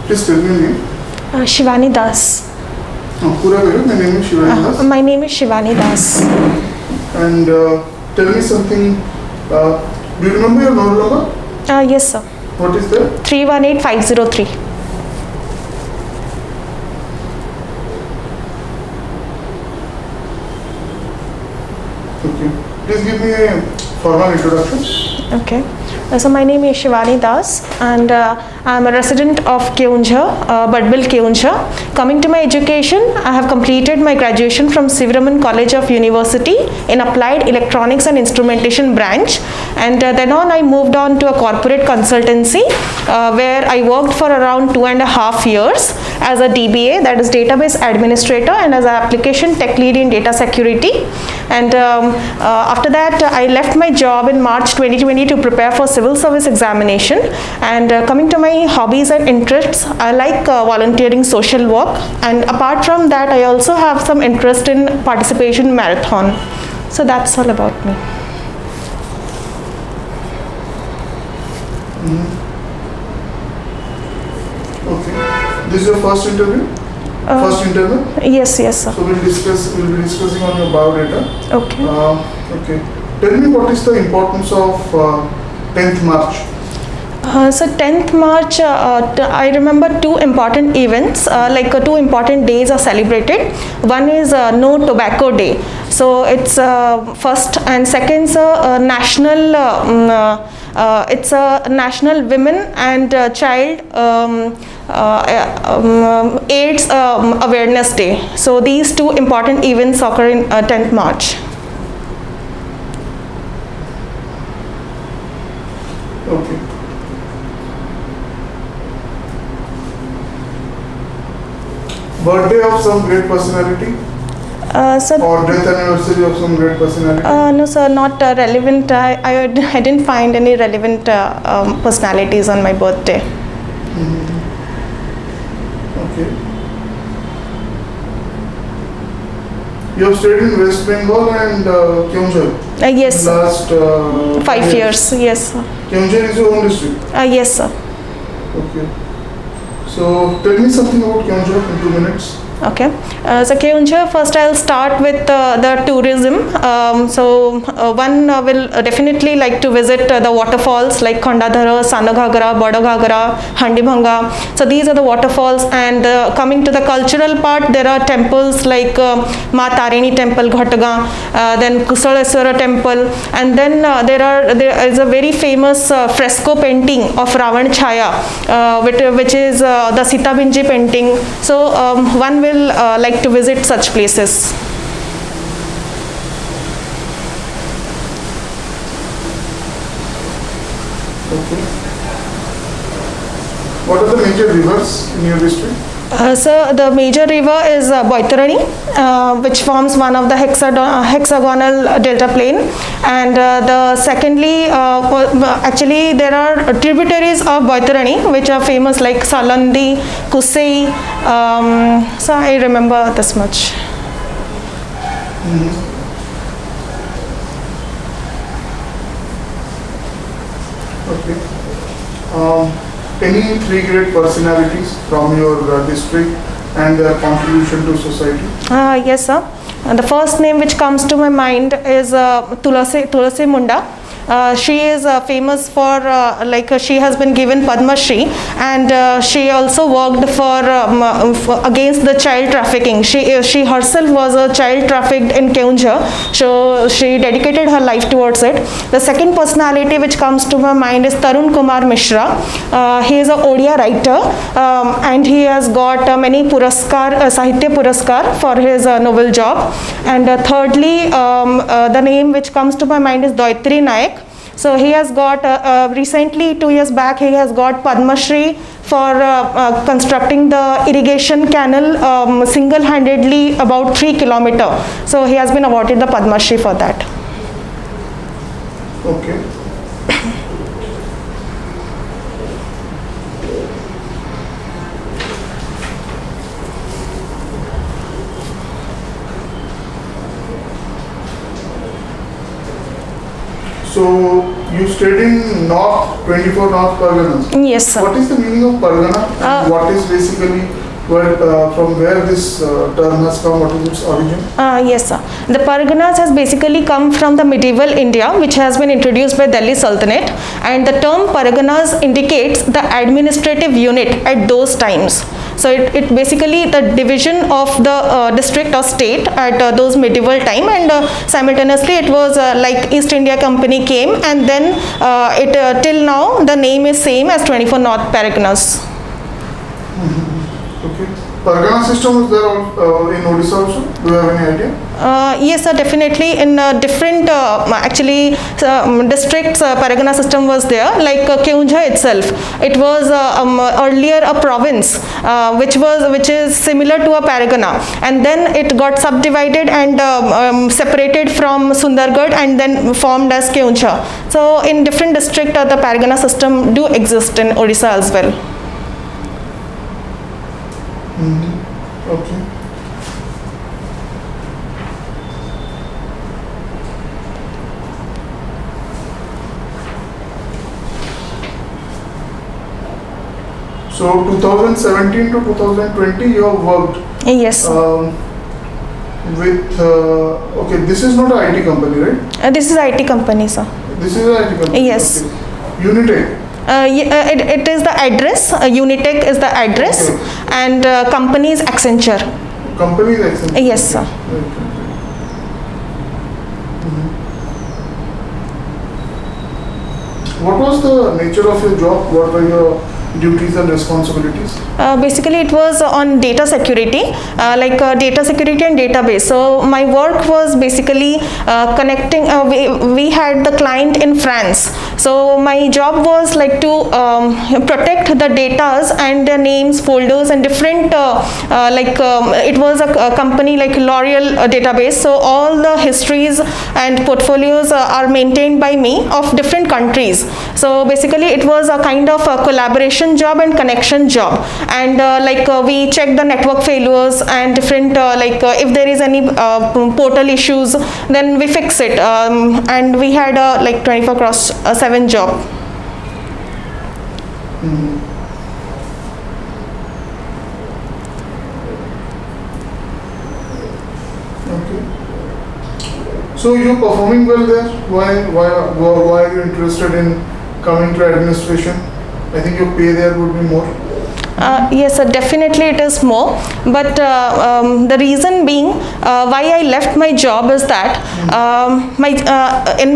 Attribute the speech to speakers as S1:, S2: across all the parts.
S1: Please tell me your name.
S2: Shivani Das.
S1: Pura Veru, my name is Shivani Das.
S2: My name is Shivani Das.
S1: And tell me something. Do you remember your roll number?
S2: Yes, sir.
S1: What is that?
S2: 318503.
S1: Okay. Please give me a formal introduction.
S2: Okay. So my name is Shivani Das, and I am a resident of Keonjhar, Budbil, Keonjhar. Coming to my education, I have completed my graduation from Sivaraman College of University in Applied Electronics and Instrumentation branch, and then on I moved on to a corporate consultancy where I worked for around 2.5 years as a DBA, that is Database Administrator, and as an Application Tech Lead in Data Security. And after that, I left my job in March 2020 to prepare for civil service examination. And coming to my hobbies and interests, I like volunteering, social work, and apart from that, I also have some interest in participation in marathon. So that's all about me.
S1: Okay. This is your first interview? First interview?
S2: Yes, yes, sir.
S1: So we'll be discussing on your biodata.
S2: Okay.
S1: Okay. Tell me what is the importance of 10th March?
S2: So 10th March, I remember two important events, two important days are celebrated. One is No Tobacco Day. So it's first, and second, national. It's a National Women and Child AIDS Awareness Day. So these two important events occur in 10th March.
S1: Okay. Birthday of some great personality? Or death anniversary of some great personality?
S2: No, sir, not relevant. I didn't find any relevant personalities on my birthday.
S1: Okay. You have stayed in West Bengal and Keonjhar?
S2: Yes, sir.
S1: Last
S2: 5 years, yes, sir.
S1: Keonjhar is your home district?
S2: Yes, sir.
S1: Okay. So tell me something about Keonjhar in 2 minutes.
S2: Okay, so Keonjhar, first I'll start with the tourism. One will definitely like to visit the waterfalls like Khandadhara, Sanaghagra, Badaghagra, Handibhanga. So these are the waterfalls, and coming to the cultural part, there are temples like Ma Tarini Temple, Ghataga, then Kusaleswara Temple, and then there is a very famous fresco painting of Ravan Chaya, which is the Sita Binji painting. So one will like to visit such places.
S1: Okay. What are the major rivers in your district?
S2: So the major river is Boitarani, which forms one of the hexagonal delta plain, and actually there are tributaries of Boitarani which are famous like Salandi, Kusei. So I remember this much.
S1: Okay. Any 3 great personalities from your district and their contribution to society?
S2: Yes, sir. The first name which comes to my mind is Tulasi Munda. She is famous for she has been given Padma Shri, and she also worked for against the child trafficking. She herself was a child trafficked in Keonjhar, so she dedicated her life towards it. The second personality which comes to my mind is Tarun Kumar Mishra. He is a Odia writer, and he has got many Sahitya Puraskar for his novel job. And thirdly, the name which comes to my mind is Doitri Naik. So he has got recently 2 years back he has got Padma Shri for constructing the irrigation canal single-handedly about 3 kilometers. So he has been awarded the Padma Shri for that.
S1: Okay. So You stayed in North 24 North Parganas.
S2: Yes, sir.
S1: What is the meaning of Pargana? And what is basically from where this term has come? What is its origin?
S2: Yes, sir. The Parganas has basically come from the medieval India, which has been introduced by Delhi Sultanate, and the term Parganas indicates the administrative unit at those times. So it basically the division of the district or state at those medieval time, and simultaneously it was like East India Company came, and then till now the name is same as 24 North Parganas.
S1: Okay. Pargana system is there in Odisha also? Do you have any idea?
S2: Yes, sir, definitely. In different districts, Pargana system was there. Like Keonjhar itself, it was earlier a province, which is similar to a Pargana, and then it got subdivided and separated from Sundargarh, and then formed as Keonjhar. So, in different districts, the Pargana system do exist in Odisha as well.
S1: Okay. So 2017 to 2020 you have worked
S2: Yes.
S1: with okay, this is not an IT company, right?
S2: This is IT company, sir.
S1: This is an IT company.
S2: Yes.
S1: Okay. Unitech.
S2: It is the address. Unitech is the address,
S1: Okay.
S2: and company is Accenture.
S1: Company is Accenture.
S2: Yes, sir.
S1: Okay. What was the nature of your job? What were your duties and responsibilities?
S2: Basically, it was on data security, data security and database. So my work was basically connecting. We had the client in France. So my job was like to protect the datas and their names, folders, and different. It was a company like L'Oreal database. So all the histories and portfolios are maintained by me of different countries. So basically, it was a kind of a collaboration job and connection job, and we check the network failures and different if there is any portal issues, then we fix it, and we had a 24/7 job.
S1: Okay. So you're performing well there. Why are you interested in coming to administration? I think your pay there would be more.
S2: Yes, sir, definitely it is more, but the reason being why I left my job is that in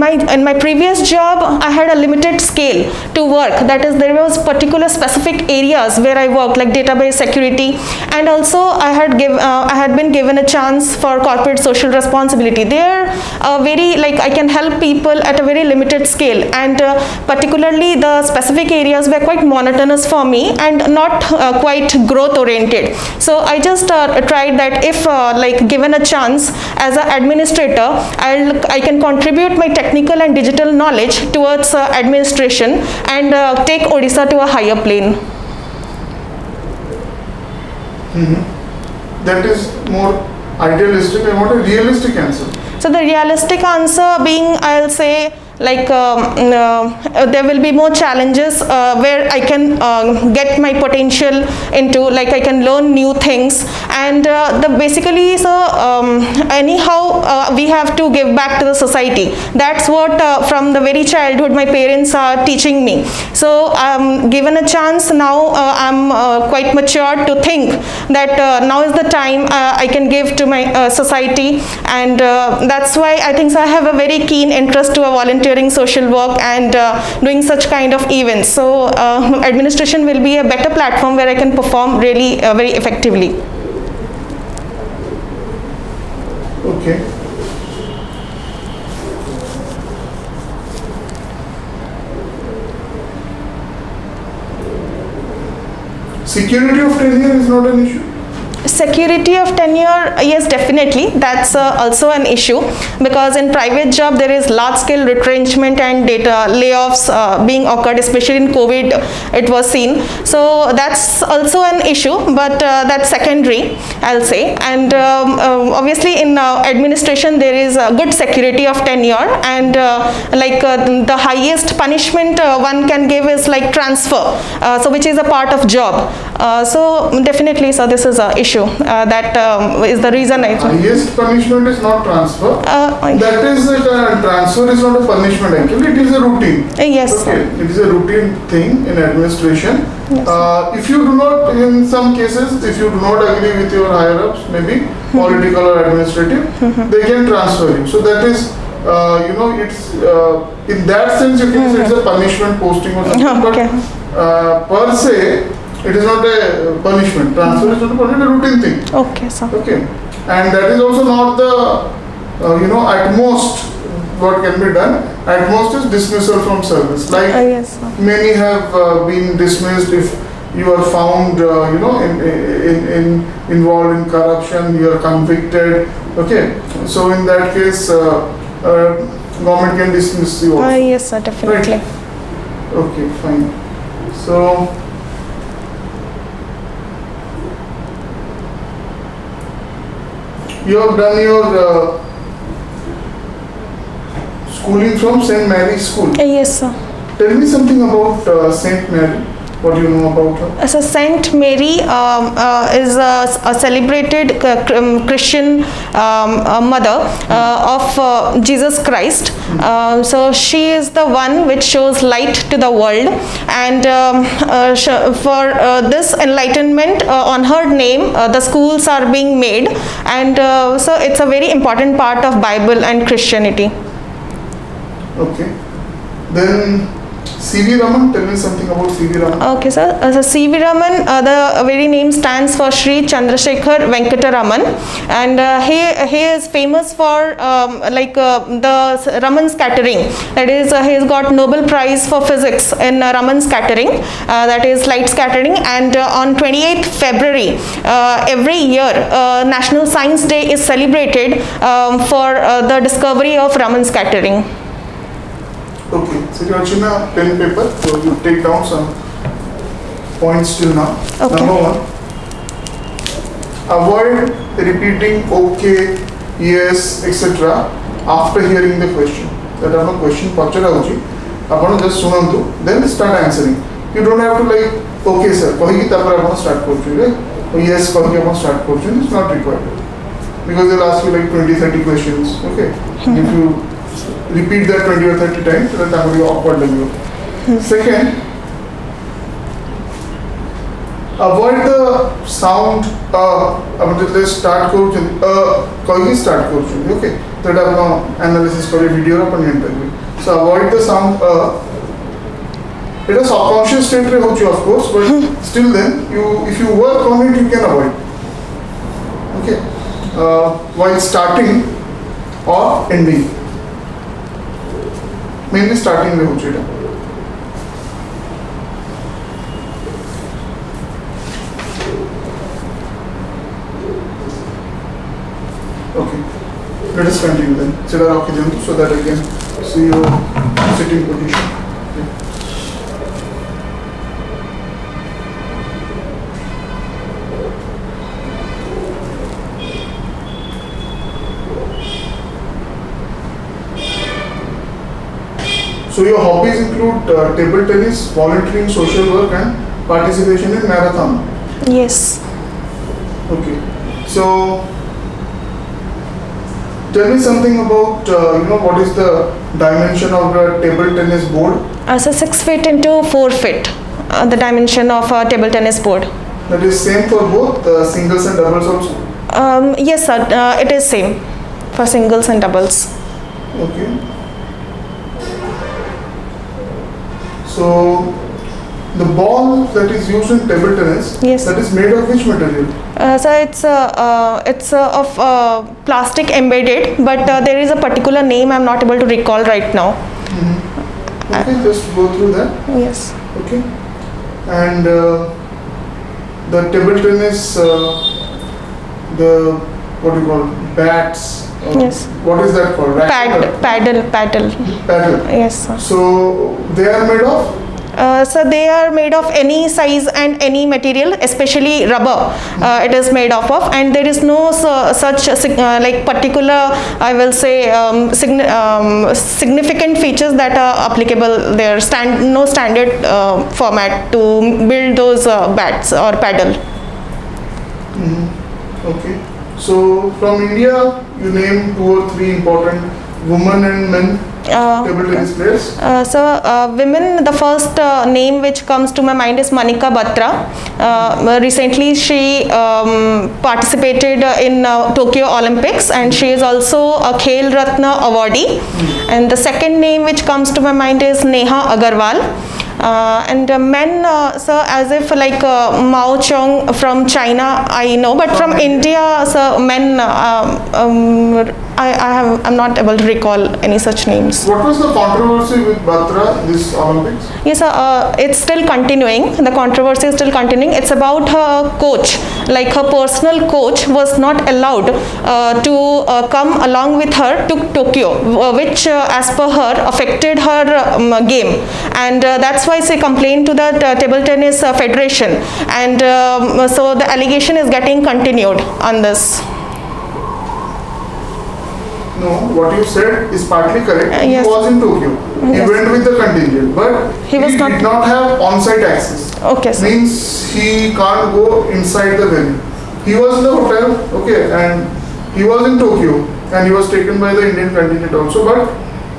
S2: my previous job I had a limited scale to work. That is, there was particular specific areas where I worked, like database security, and also I had been given a chance for corporate social responsibility. They are very I can help people at a very limited scale, and particularly the specific areas were quite monotonous for me and not quite growth oriented. So I just tried that if given a chance as an administrator, I can contribute my technical and digital knowledge towards administration and take Odisha to a higher plane.
S1: That is more idealistic. I want a realistic answer.
S2: So the realistic answer being, I'll say, there will be more challenges where I can get my potential into, I can learn new things, and basically, so anyhow we have to give back to the society. That's what from the very childhood my parents are teaching me. So given a chance now, I'm quite mature to think that now is the time I can give to my society, and that's why I think so I have a very keen interest to a volunteering social work and doing such kind of events. So administration will be a better platform where I can perform really very effectively.
S1: Okay. Security of tenure is not an issue.
S2: Security of tenure, yes, definitely. That's also an issue, because in private job there is large scale retrenchment and data layoffs being occurred, especially in COVID it was seen. So that's also an issue, but that's secondary, I'll say. And obviously in administration there is a good security of tenure, and the highest punishment one can give is like transfer, so which is a part of job. So definitely, so this is a issue that is the reason I think.
S1: Highest punishment is not transfer. That is transfer is not a punishment actually. It is a routine.
S2: Yes.
S1: Okay. It is a routine thing in administration.
S2: Yes.
S1: If you do not, in some cases, if you do not agree with your higher ups, maybe political or administrative, they can transfer you. So that is, it's in that sense you can say it's a punishment posting or something.
S2: Okay.
S1: But per se, it is not a punishment. Transfer is not a punishment, a routine thing.
S2: Okay, sir.
S1: Okay, and that is also not the, at most what can be done. At most is dismissal from service. Like
S2: Yes, sir.
S1: many have been dismissed if you are found, involved in corruption, you are convicted. Okay, so in that case, government can dismiss you also.
S2: Yes, sir, definitely.
S1: Right. Okay, fine. So. You have done your schooling from St. Mary's School.
S2: Yes, sir.
S1: Tell me something about St. Mary. What do you know about her?
S2: So Saint Mary is a celebrated Christian mother of Jesus Christ. So she is the one which shows light to the world, and for this enlightenment on her name, the schools are being made, and so it's a very important part of Bible and Christianity.
S1: Okay. Then C.V. Raman, tell me something about C.V. Raman.
S2: Okay, sir. So C.V. Raman, the very name stands for Sri Chandrasekhar Venkata Raman, and he is famous for the Raman scattering. That is, he has got Nobel Prize for Physics in Raman scattering, that is light scattering. And on 28th February every year, National Science Day is celebrated for the discovery of Raman scattering.
S1: Okay, so you have a pen and paper, so you take down some points till now.
S2: Okay.
S1: Number 1, avoid repeating okay, yes, etc. after hearing the question. That are no question pachara hoji. Apano just sunantu, then start answering. You don't have to like, okay sir, kahi tapara apano start korchu, right? Yes, kahi apano start korchu. It's not required because they'll ask you like 20-30 questions. Okay, if you repeat that 20 or 30 times, then that will be awkward. Second, avoid the sound let's start koi start korchu. Okay, that apna analysis kare video apna interview. So avoid the sound it is subconscious state re hochu, of course, but still then if you work on it, you can avoid. Okay, while starting or ending. Mainly starting में हो चुका. Okay, let us continue then. Sit down okay, so that I can see your sitting position. Okay. So your hobbies include table tennis, volunteering, social work, and participation in marathon.
S2: Yes.
S1: Okay. So tell me something about what is the dimension of the table tennis board?
S2: So 6 feet into 4 feet, the dimension of a table tennis board.
S1: That is same for both singles and doubles also?
S2: Yes, sir. It is same for singles and doubles.
S1: Okay. So the ball that is used in table tennis,
S2: yes,
S1: that is made of which material?
S2: So it's of plastic embedded, but there is a particular name I'm not able to recall right now.
S1: Mm-hmm. Okay, just go through that.
S2: Yes.
S1: Okay. And the table tennis the what do you call bats?
S2: Yes.
S1: What is that called?
S2: Paddle.
S1: Paddle.
S2: Yes, sir.
S1: So they are made of.
S2: So they are made of any size and any material, especially rubber. It is made of, and there is no such like particular, I will say, significant features that are applicable there. No standard format to build those bats or paddle.
S1: Okay. So from India, you name 2 or 3 important women and men table tennis players.
S2: Women, the first name which comes to my mind is Manika Batra. Recently, she participated in Tokyo Olympics, and she is also a Khel Ratna awardee. And the second name which comes to my mind is Neha Agarwal. And men, sir, as if like Mao Chong from China, I know, but from India, sir, men, I'm not able to recall any such names.
S1: What was the controversy with Batra this Olympics?
S2: Yes, sir, it's still continuing. The controversy is still continuing. It's about her coach. Like her personal coach was not allowed to come along with her to Tokyo, which as per her affected her game. And that's why she complained to the table tennis federation. And so the allegation is getting continued on this.
S1: No, what you said is partly correct.
S2: Yes.
S1: He was in Tokyo. He
S2: Yes.
S1: went with the contingent, but
S2: He was not-
S1: did not have on-site access.
S2: Okay, sir.
S1: Means he can't go inside the venue. He was in the hotel, okay, and he was in Tokyo, and he was taken by the Indian contingent also, but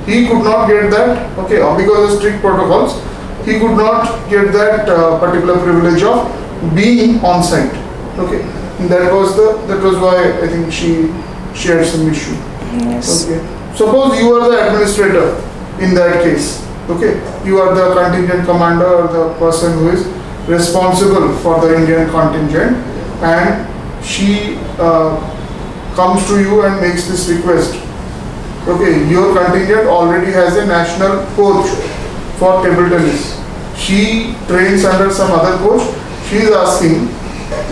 S1: he could not get that, okay, because of strict protocols, he could not get that particular privilege of being on site, okay. That was why I think she had some issue.
S2: Yes.
S1: Okay. Suppose you are the administrator in that case. Okay. You are the contingent commander or the person who is responsible for the Indian contingent, and she comes to you and makes this request. Okay. Your contingent already has a national coach for table tennis. She trains under some other coach. She is asking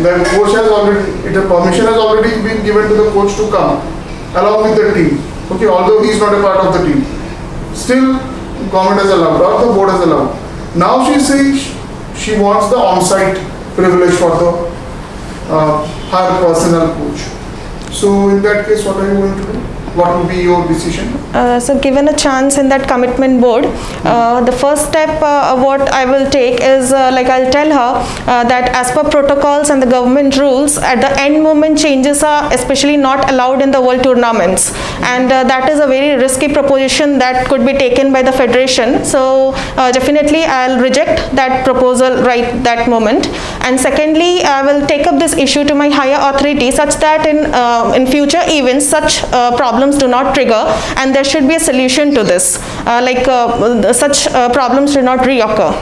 S1: that coach has already, permission has already been given to the coach to come along with the team. Okay, although he is not a part of the team. Still, government has allowed or the board has allowed. Now she says she wants the on-site privilege for the her personal coach. So in that case, what are you going to do? What will be your decision?
S2: So given a chance in that commitment board, the first step what I will take is like I'll tell her that as per protocols and the government rules, at the end moment changes are especially not allowed in the world tournaments, and that is a very risky proposition that could be taken by the federation. So definitely I'll reject that proposal right that moment. And secondly, I will take up this issue to my higher authority such that in future events such problems do not trigger, and there should be a solution to this, such problems should not reoccur.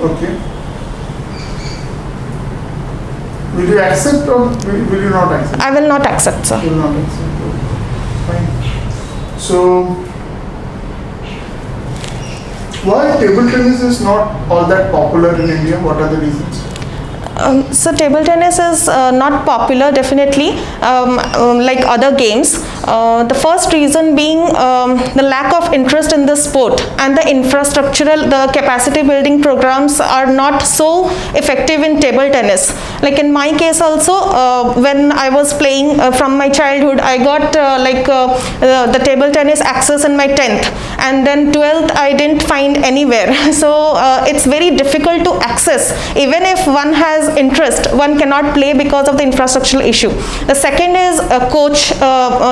S1: Okay. Will you accept or will you not accept?
S2: I will not accept, sir.
S1: Will not accept. Fine. So, why table tennis is not all that popular in India? What are the reasons?
S2: So table tennis is not popular definitely like other games. The first reason being the lack of interest in the sport, and the infrastructural, the capacity building programs are not so effective in table tennis. Like in my case also, when I was playing from my childhood, I got the table tennis access in my 10th, and then 12th I didn't find anywhere. So it's very difficult to access. Even if one has interest, one cannot play because of the infrastructural issue. The second is a coach.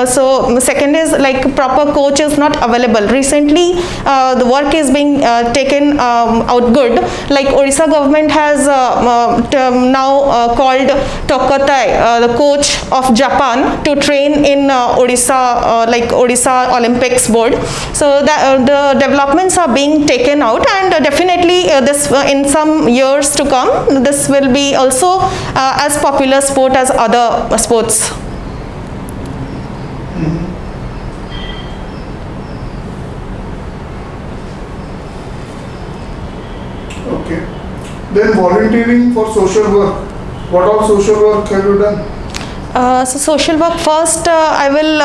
S2: So second is like proper coach is not available. Recently the work is being taken out good. Like Odisha government has now called Tokatai, the coach of Japan, to train in Odisha, like Odisha Olympics board. So the developments are being taken out, and definitely this in some years to come, this will be also as popular sport as other sports.
S1: Okay. Then volunteering for social work. What all social work have you done?
S2: So social work, first I will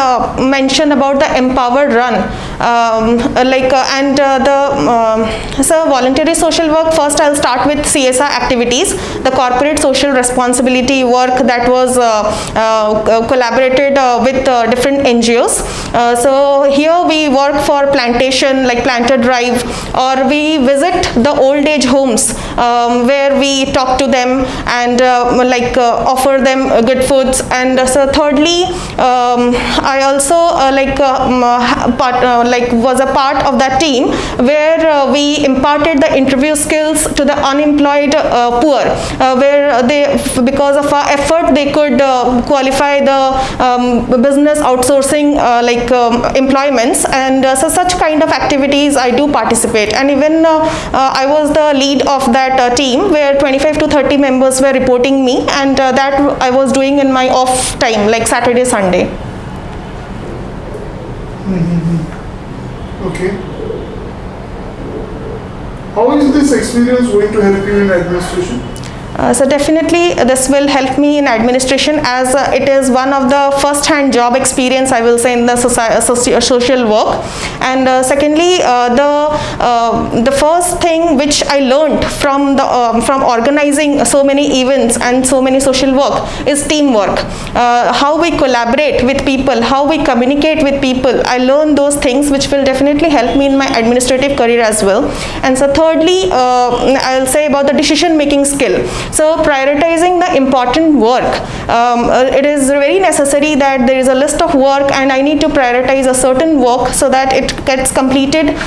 S2: mention about the Empowered Run, so voluntary social work. First I'll start with CSR activities, the corporate social responsibility work that was collaborated with different NGOs. So here we work for plantation, like planter drive, or we visit the old age homes where we talk to them and offer them good foods. And so thirdly, I also was a part of that team where we imparted the interview skills to the unemployed poor, where they, because of our effort, they could qualify the business outsourcing employments. And so such kind of activities I do participate. And even I was the lead of that team where 25 to 30 members were reporting me, and that I was doing in my off time, like Saturday, Sunday.
S1: Okay. How is this experience going to help you in administration?
S2: So definitely this will help me in administration, as it is one of the first-hand job experience, I will say, in the social work. And secondly, the first thing which I learned from organizing so many events and so many social work is teamwork. How we collaborate with people, how we communicate with people. I learned those things which will definitely help me in my administrative career as well. And so thirdly, I'll say about the decision-making skill. So prioritizing the important work, it is very necessary that there is a list of work and I need to prioritize a certain work so that it gets completed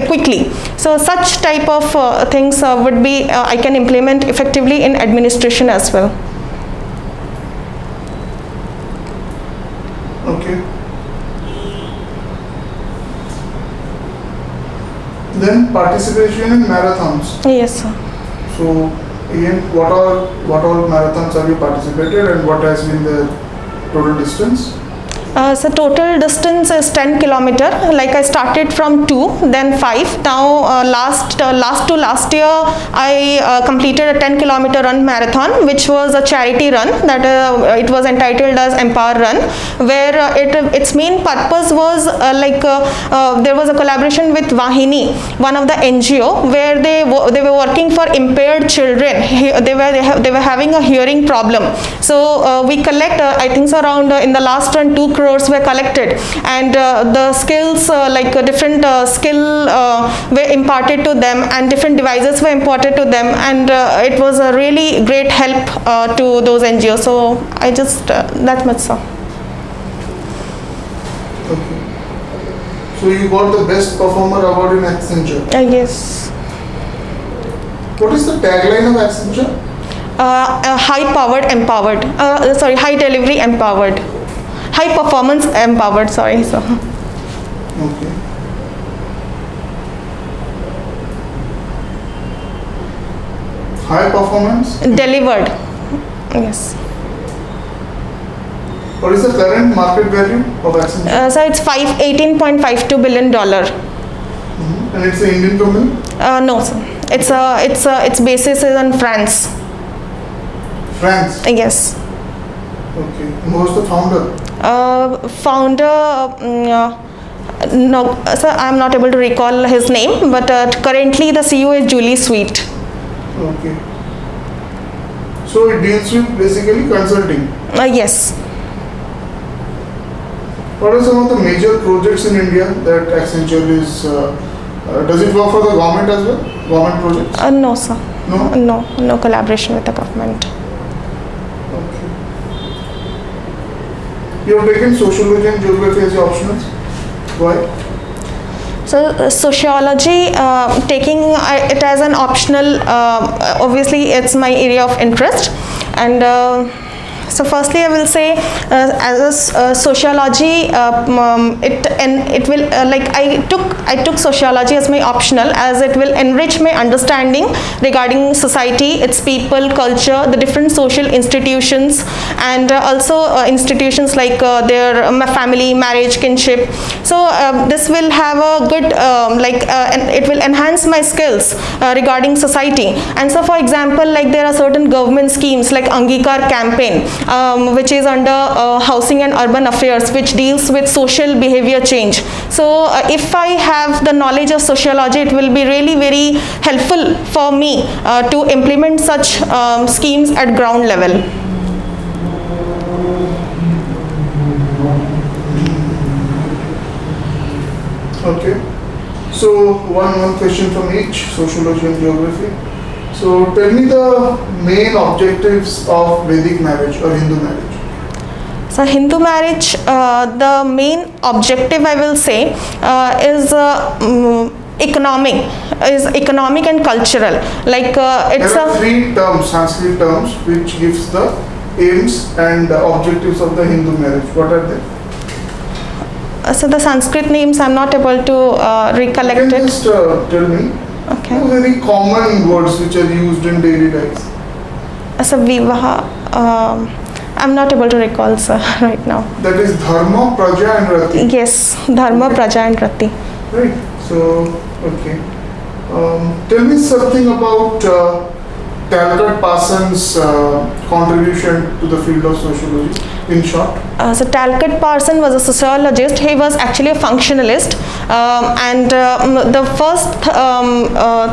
S2: quickly. So such type of things would be I can implement effectively in administration as well.
S1: Okay. Then participation in marathons.
S2: Yes, sir.
S1: So again, what all marathons have you participated, and what has been the total distance?
S2: So total distance is 10 kilometer. Like I started from 2, then 5. Now last year I completed a 10 kilometer run marathon, which was a charity run that it was entitled as Empower Run, where its main purpose was there was a collaboration with Vahini, one of the NGO, where they were working for impaired children. They were having a hearing problem. So we collect I think so around in the last run 2 crores were collected, and the skills different skill were imparted to them, and different devices were imparted to them, and it was a really great help to those NGOs. So I just that much, sir.
S1: Okay. So you got the best performer award in Accenture.
S2: Yes.
S1: What is the tagline of Accenture?
S2: High delivery empowered. High performance empowered, sorry. So.
S1: Okay. High performance?
S2: Delivered. Yes.
S1: What is the current market value of Accenture?
S2: So it's $18.52 billion.
S1: And it's an Indian company?
S2: No, sir. Its basis is in France.
S1: France?
S2: Yes.
S1: Okay. Who was the founder?
S2: No, sir, I'm not able to recall his name, but currently the CEO is Julie Sweet.
S1: Okay. So it deals with basically consulting.
S2: Yes.
S1: What are some of the major projects in India that Accenture is, does it work for the government as well? Government projects?
S2: No, sir.
S1: No?
S2: No collaboration with the government.
S1: Okay. You have taken sociology and geography as your optionals. Why?
S2: So sociology, taking it as an optional, obviously it's my area of interest, and So firstly, I will say, as a sociology, it will like I took sociology as my optional, as it will enrich my understanding regarding society, its people, culture, the different social institutions, and also institutions like their family, marriage, kinship. So this will have a good and it will enhance my skills regarding society. And so, for example, like there are certain government schemes like Angikar campaign, which is under housing and urban affairs, which deals with social behavior change. So if I have the knowledge of sociology, it will be really very helpful for me to implement such schemes at ground level.
S1: Okay. So one question from each, sociology and geography. So tell me the main objectives of Vedic marriage or Hindu marriage.
S2: So Hindu marriage, the main objective, I will say, is economic and cultural. Like it's
S1: There are
S2: a
S1: three terms, Sanskrit terms, which gives the aims and objectives of the Hindu marriage. What are they?
S2: so the Sanskrit names I'm not able to
S1: You
S2: recollect
S1: can
S2: it.
S1: just tell me
S2: Okay.
S1: two very common words which are used in daily life.
S2: So Vivaha, I'm not able to recall, sir, right now.
S1: That is Dharma, Praja and Rati.
S2: Yes, Dharma, Praja and Rati.
S1: Right. So, okay. Tell me something about Talcott Parsons' contribution to the field of sociology, in short.
S2: So Talcott Parson was a sociologist. He was actually a functionalist, and the first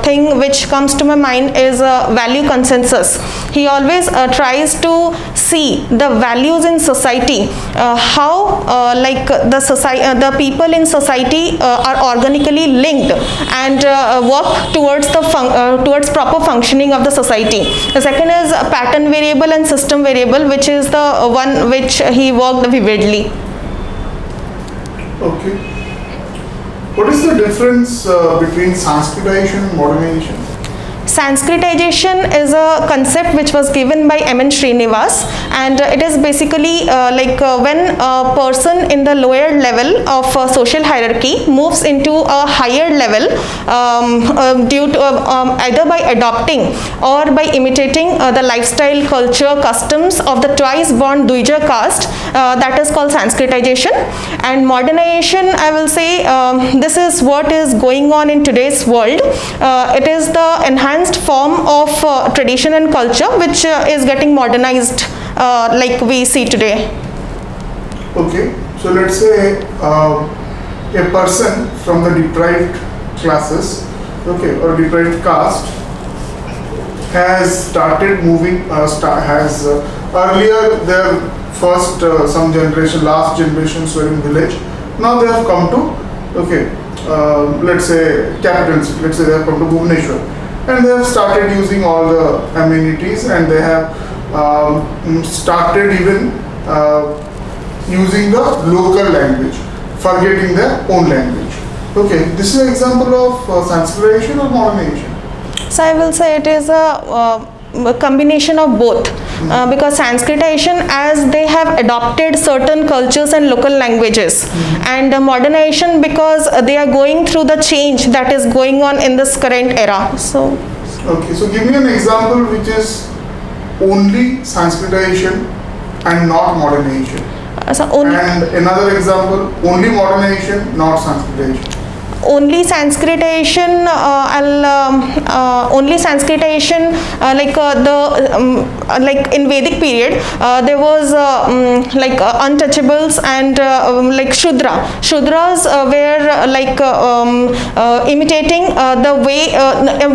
S2: thing which comes to my mind is value consensus. He always tries to see the values in society, how the people in society are organically linked and work towards towards proper functioning of the society. The second is pattern variable and system variable, which is the one which he worked vividly.
S1: Okay. What is the difference between Sanskritization and modernization?
S2: Sanskritization is a concept which was given by M.N. Srinivas, and it is basically when a person in the lower level of social hierarchy moves into a higher level due to either by adopting or by imitating the lifestyle, culture, customs of the twice born Dvija caste, that is called Sanskritization. And modernization, I will say, this is what is going on in today's world. It is the enhanced form of tradition and culture which is getting modernized like we see today.
S1: Okay. So let's say a person from the deprived classes, okay, or deprived caste has started moving, earlier their first some generation, last generations were in village. Now they have come to, okay, let's say capital city, let's say they have come to Bhubaneswar, and they have started using all the amenities, and they have started even using the local language, forgetting their own language. Okay, this is an example of Sanskritization or modernization.
S2: So I will say it is a combination of both, because Sanskritization, as they have adopted certain cultures and local languages, and modernization because they are going through the change that is going on in this current era. So
S1: Okay, so give me an example which is only Sanskritization and not modernization.
S2: only
S1: And another example, only modernization, not Sanskritization.
S2: only Sanskritization, only Sanskritization, like in Vedic period, there was untouchables and like Shudras were imitating the way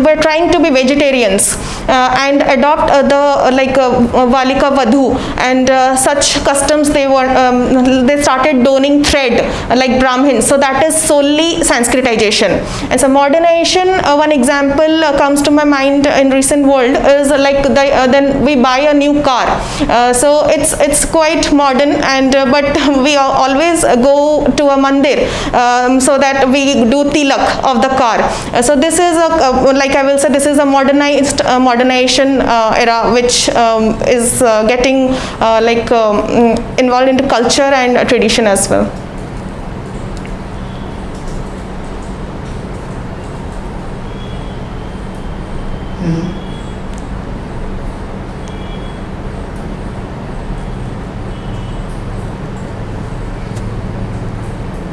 S2: were trying to be vegetarians and adopt Valika Vadhu and such customs. They started donning thread like Brahmins. So that is solely Sanskrit. Sanskritization. And so modernization, one example comes to my mind in recent world is like then we buy a new car. So it's quite modern, and but we always go to a mandir so that we do tilak of the car. So this is like I will say, this is a modernization era, which is getting involved into culture and tradition as well.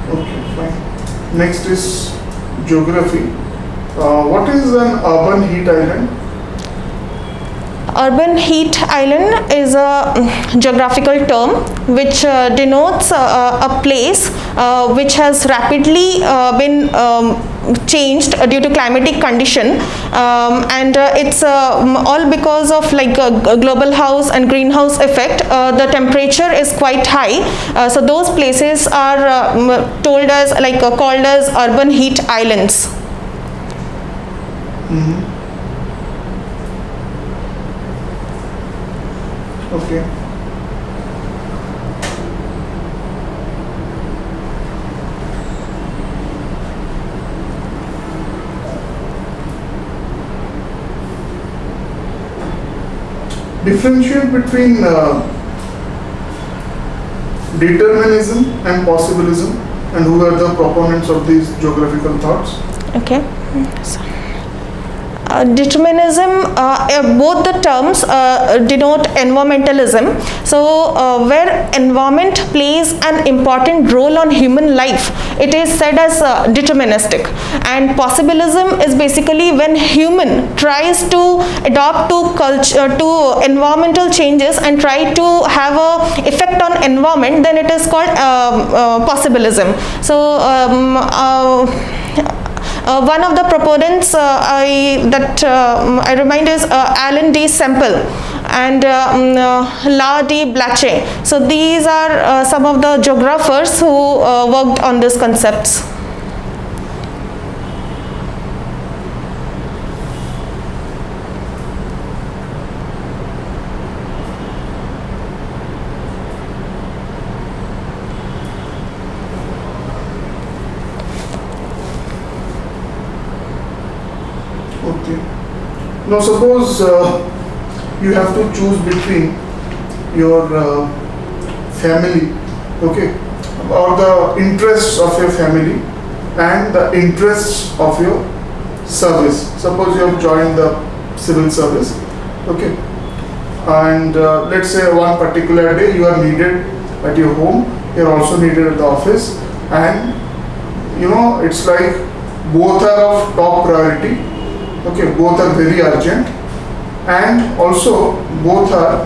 S1: Okay, fine. Next is geography. What is an urban heat island?
S2: Urban heat island is a geographical term which denotes a place which has rapidly been changed due to climatic condition, and it's all because of like a global house and greenhouse effect. The temperature is quite high, so those places are told as like called as urban heat islands.
S1: Okay. Differentiate between determinism and possibilism, and who are the proponents of these geographical thoughts?
S2: Okay. Determinism, both the terms denote environmentalism. So where environment plays an important role on human life, it is said as deterministic. And possibilism is basically when human tries to adapt to culture, to environmental changes, and try to have a effect on environment, then it is called possibilism. So one of the proponents I remind is Alan D. Semple and La D. Blache. So these are some of the geographers who worked on these concepts.
S1: Okay. Now suppose you have to choose between your family, okay, or the interests of your family and the interests of your service. Suppose you have joined the civil service, okay, and let's say one particular day you are needed at your home, you are also needed at the office, and you know it's like both are of top priority, okay, both are very urgent, and also both are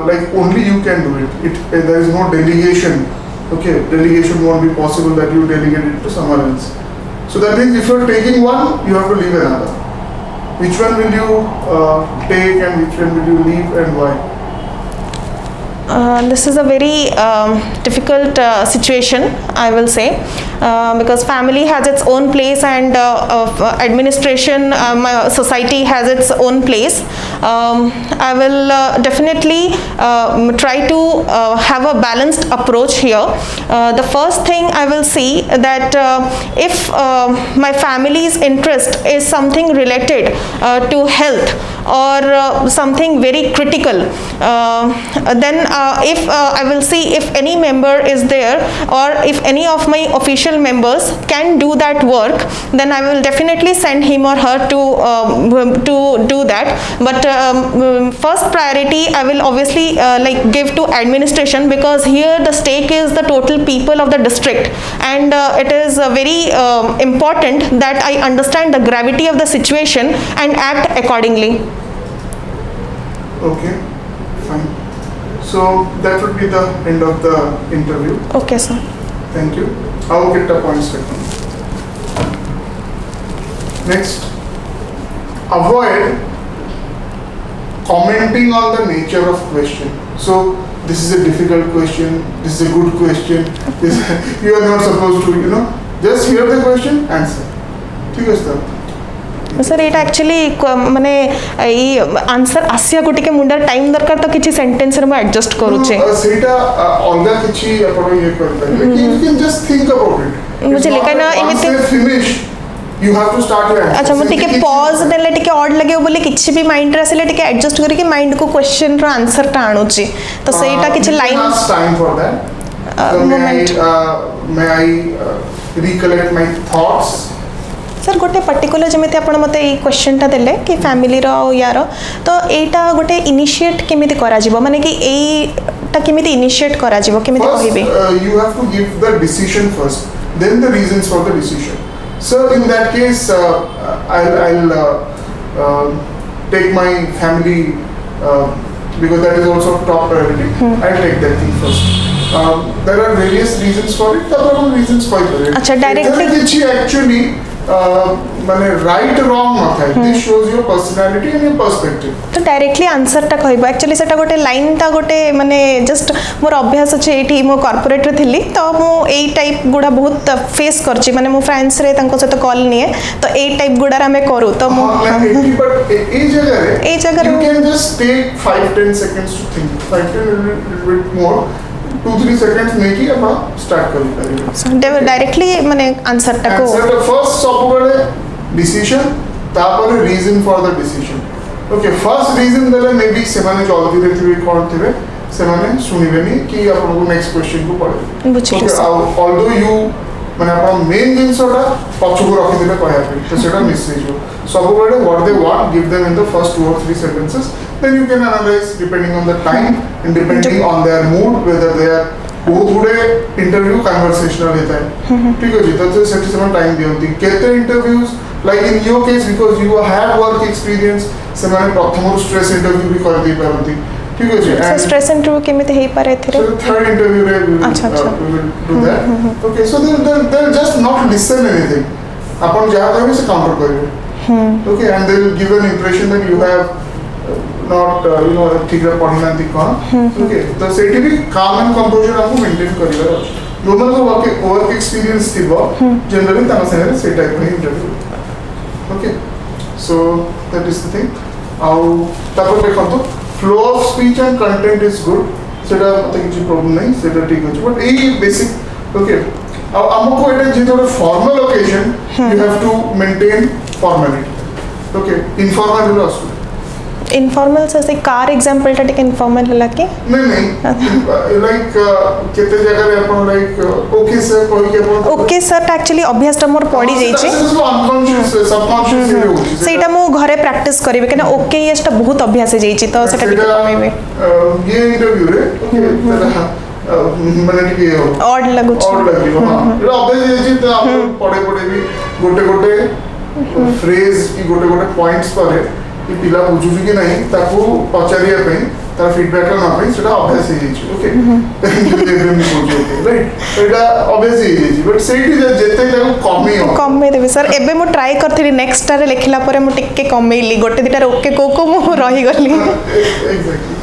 S1: like only you can do it. There is no delegation, okay, delegation won't be possible that you delegate it to someone else. So that means if you are taking one, you have to leave another. Which one will you take and which one will you leave, and why?
S2: This is a very difficult situation, I will say, because family has its own place, and administration, my society has its own place. I will definitely try to have a balanced approach here. The first thing I will see that if my family's interest is something related to health or something very critical, then if I will see if any member is there, or if any of my official members can do that work, then I will definitely send him or her to do that. But first priority I will obviously like give to administration, because here the stake is the total people of the district, and it is very important that I understand the gravity of the situation and act accordingly.
S1: Okay, fine. So that would be the end of the interview.
S2: Okay, sir.
S1: Thank you. I will get the points taken. Next, avoid commenting on the nature of question. So this is a difficult question, this is a good question, you are not supposed to, just hear the question, answer. ठीक है sir.
S2: Sir एटा actually माने ई answer आसिया को टिके मुंडा time दरकार तो किछि sentence रे म एडजस्ट करू छे
S1: सेटा अलगा किछि आपण ये करता है you can just think about it.
S2: मुझे लेकिन ना एमिते
S1: finish you have to start your answer.
S2: अच्छा मु टिके पॉज देले टिके ऑड लगे बोले किछि भी माइंड रे आसिले टिके एडजस्ट करी के माइंड को क्वेश्चन रो आंसर टा आनु छी तो सेटा किछि line
S1: time for that. may I recollect my thoughts.
S2: Sir गोटे पर्टिकुलर जमिति आपण मते ई क्वेश्चन टा देले कि फैमिली रो यार तो एटा गोटे इनिशिएट केमिति करा जिवो माने कि एटा केमिति इनिशिएट करा जिवो केमिति कहिबे.
S1: You have to give the decision first, then the reasons for the decision. So in that case, I'll take my family because that is also top priority. I'll take that thing first. There are various reasons for it. The reasons quite varied.
S2: अच्छा directly
S1: actually माने right wrong न थाय. This shows your personality and your perspective.
S2: तो directly answer टा कहबो actually सेटा गोटे line टा गोटे माने जस्ट मोर अभ्यास अछि एठी मो कॉर्पोरेट रे थिली तो मो एई टाइप गुडा बहुत फेस करछि माने मो फ्रेंड्स रे तांको सहित कॉल निए तो एई टाइप गुडा रा मैं करू तो मो
S1: बट ए जगह you can just take 5-10 seconds to think. 5-10 bit more 2-3 seconds नेकी अपन स्टार्ट करी परिबे.
S2: डायरेक्टली माने आंसर टा को
S1: आंसर द फर्स्ट सब बडे डिसीजन तापर reason for the decision. Okay first reason देले मे बी से माने जल्दी रे थिबे कोन थिबे से माने सुनिबेनी कि अपन को नेक्स्ट क्वेश्चन को पड़े.
S2: बुझिलो
S1: ओके ऑल्दो यू माने अपन मेन जिंसोटा पछको रखि दिबे कहया पे तो सेटा मिस हे जो सब बडे what they want give them in the first 2 or 3 sentences. Then you can analyze depending on the time and depending on their mood whether they are बहुत गुडे इंटरव्यू कन्वर्सेशनल हेता है. ठीक है जी तो सेठी समय टाइम दियंती केते interviews like in your case because you have work experience से माने प्रथम स्ट्रेस इंटरव्यू भी कर दी परंती. ठीक है जी
S2: सो स्ट्रेस इंटरव्यू केमिते हेई पारे थिरे
S1: थर्ड इंटरव्यू रे
S2: अच्छा
S1: we will do that. Okay so they'll just not listen anything. अपन जहाँ कहबे से काउंटर करिवे. Okay and they will give an impression that you have not you know ठीक रे पढ़ना थी कौन. Okay तो सेठी भी calm and composure आपको मेंटेन करिवार अछि. जोमन को वर्क एक्सपीरियंस थिबो जनरली ताना संगे से टाइप रे interview. Okay so that is the thing. आउ तापर देखंतु flow of speech and content is good. सेटा मते किछि प्रॉब्लम नै सेटा ठीक अछि बट एई बेसिक ओके हमको एटा जे formal occasion you have to maintain formality. Okay informal लॉस
S2: इनफॉर्मल से कार एग्जांपल टा टिक इनफॉर्मल हला के
S1: नहीं लाइक केते जगह रे अपन लाइक ओके सर कोई के अपन
S2: ओके सर एक्चुअली अभ्यास टा मोर पड़ी जाई छै
S1: अनकॉन्शियस सबकॉन्शियस रे होची
S2: सेटा मो घरे प्रैक्टिस करिवे केना ओके यस टा बहुत अभ्यास जाई छै तो सेटा टिक कमेबे
S1: ये इंटरव्यू रे ओके माने टिके
S2: ऑड लागु छै
S1: ऑड लागियो हां एटा अभ्यास जाई छै तो आपण पढे पढे भी गोटे फ्रेज की गोटे पॉइंट्स पर कि पिला बुझुची कि नहीं ताको पचारिया पे तार फीडबैक ना पे सेटा अभ्यास हे जी. ओके एबे मी बुझो राइट एटा अभ्यास हे जी बट सेठी जेते ताको कमे
S2: देबे सर एबे मो ट्राई करथिली नेक्स्ट रे लिखला परे मो टिके कमेइली गोटे दिटा ओके को मो रही गली
S1: एग्जैक्टली.